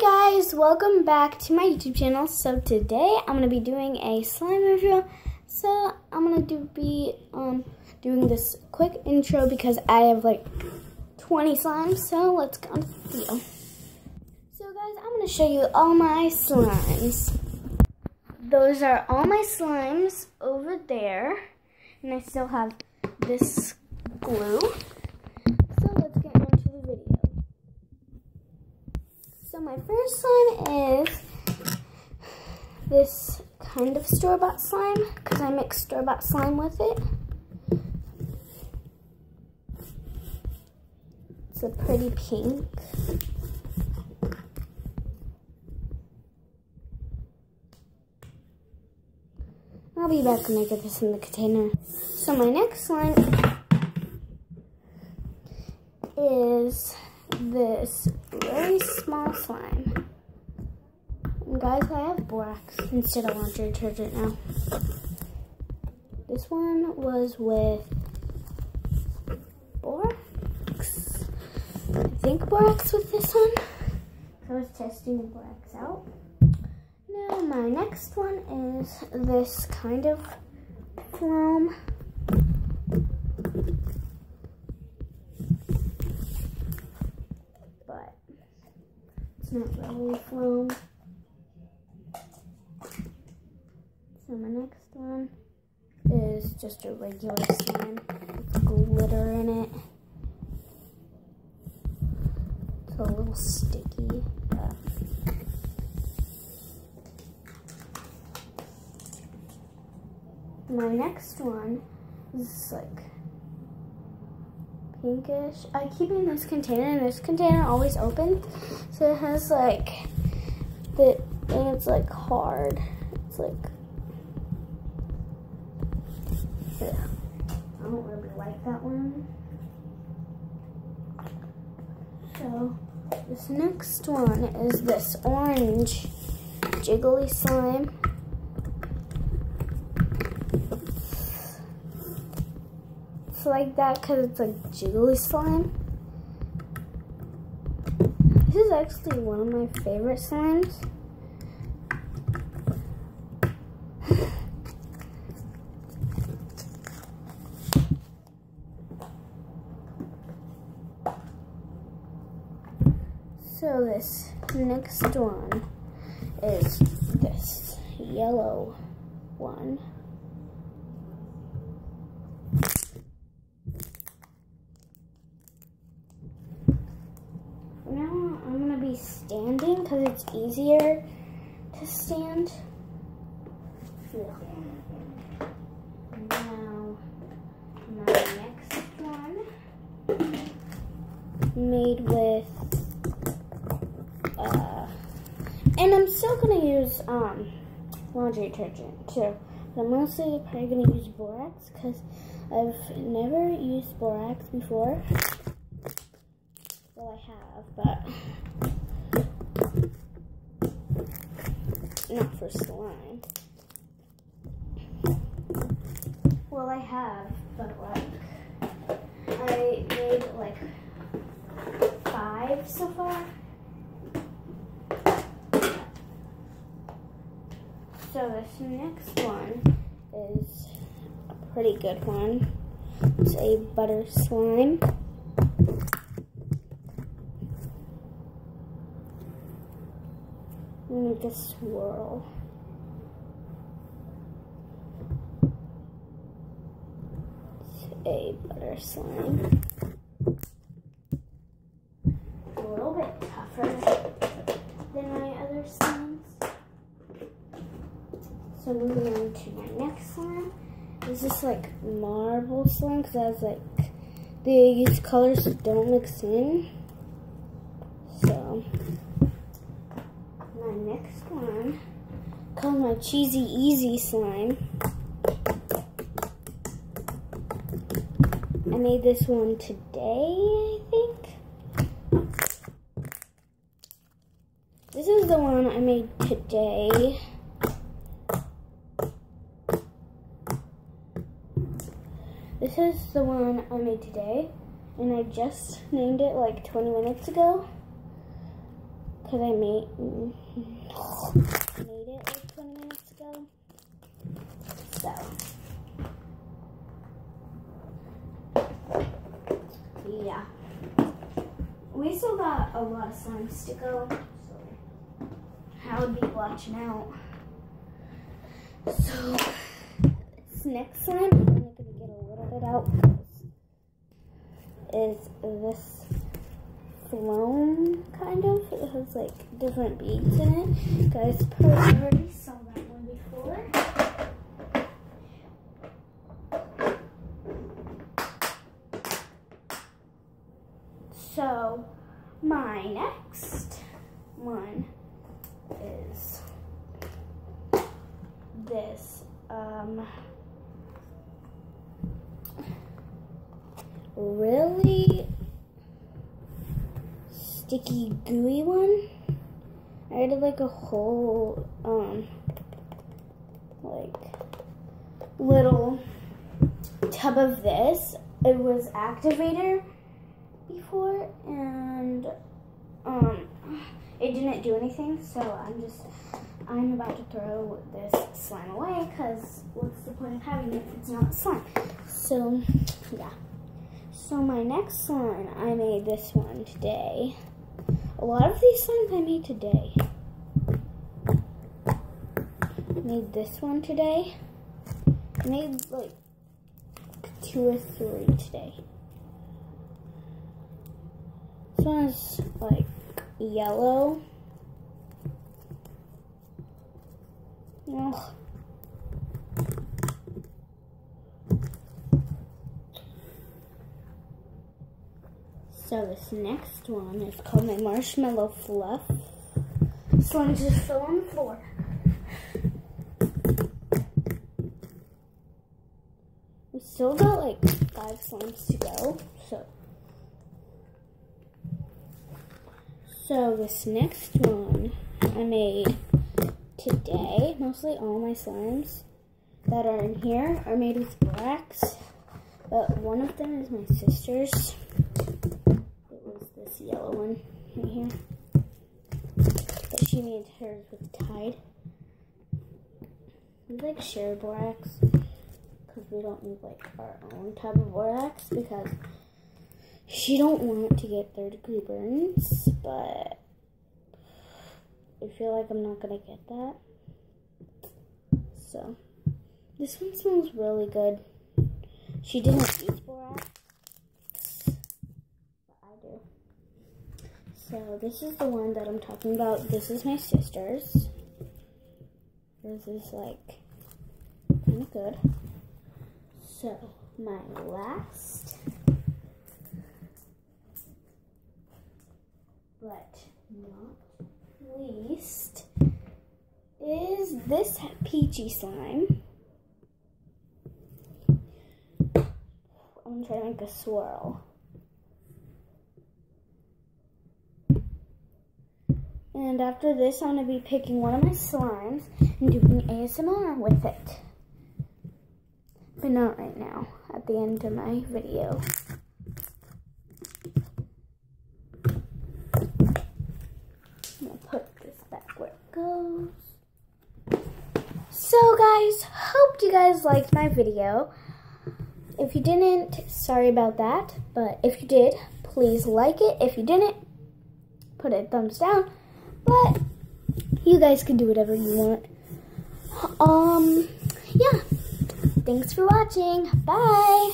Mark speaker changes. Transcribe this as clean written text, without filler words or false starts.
Speaker 1: Guys, welcome back to my YouTube channel. So today I'm going to be doing a slime review. So I'm going to be doing this quick intro because I have like 20 slimes. So let's go on to the video. So guys, I'm going to show you all my slimes. Those are all my slimes over there. And I still have this glue. So let's get into the video. So my first slime is this kind of store-bought slime because I mix store-bought slime with it. It's a pretty pink. I'll be back when I get this in the container. So my next slime is this really small slime. And guys, I have borax instead of laundry detergent now. This one was with borax. I think borax with this one. I was testing the borax out. Now my next one is this kind of foam. But it's not really foam. So my next one is just a regular slime with glitter in it. It's a little sticky. My next one is like pinkish. I keep in this container, and this container always opens, so it has like and it's like hard. It's like, I don't really like that one. So this next one is this orange jiggly slime. It's like that because it's like jiggly slime. This is actually one of my favorite slimes. So this next one is this yellow one. Now I'm going to be standing because it's easier to stand. Now my next one made with and I'm still going to use laundry detergent too. But I'm mostly probably going to use borax because I've never used borax before. Well, I have, but not for slime. Well, I have, but like, I made like 5 so far. So this next one is a pretty good one. It's a butter slime. Make a swirl. It's a butter slime. A little bit tougher than my other slimes. So moving on to my next slime. This is like marble slime because it has like these colors don't mix in. So my next one, called my Cheesy Easy slime. I made this one today, I think. This is the one I made today. This is the one I made today, and I just named it like 20 minutes ago. because I made it like 20 minutes ago. So, yeah. We still got a lot of slimes to go, so I would be watching out. So, this next slime, I'm only going to get a little bit out, is this flown, kind of. It has like different beads in it. Guys, probably already saw that one before. So, my next one is this, really sticky, gooey one. I added like a whole, like, little tub of this. It was activator before, and it didn't do anything, so I'm about to throw this slime away, because what's the point of having it if it's not slime? So, yeah. So my next slime, I made this one today. A lot of these slimes I made today. I made this one today. I made like 2 or 3 today. This one is like yellow. Ugh. So this next one is called my Marshmallow Fluff. This one just fell on the floor. We still got like 5 slimes to go, so this next one I made today. Mostly all my slimes that are in here are made with borax, but one of them is my sister's. It was this yellow one right here, but she made hers with Tide. We like share borax because we don't need like our own type of borax, because she don't want to get 3rd-degree burns, but I feel like I'm not gonna get that. So this one smells really good. She didn't use borax, but I do. So this is the one that I'm talking about. This is my sister's. This is like kind of good. So my last, but not least, is this peachy slime. I'm gonna try to make a swirl. And after this, I'm gonna be picking one of my slimes and doing ASMR with it. But not right now, at the end of my video. I'm gonna put this back where it goes. So guys, hope you guys liked my video. If you didn't, sorry about that. But if you did, please like it. If you didn't, put a thumbs down. But you guys can do whatever you want. Yeah. Thanks for watching. Bye.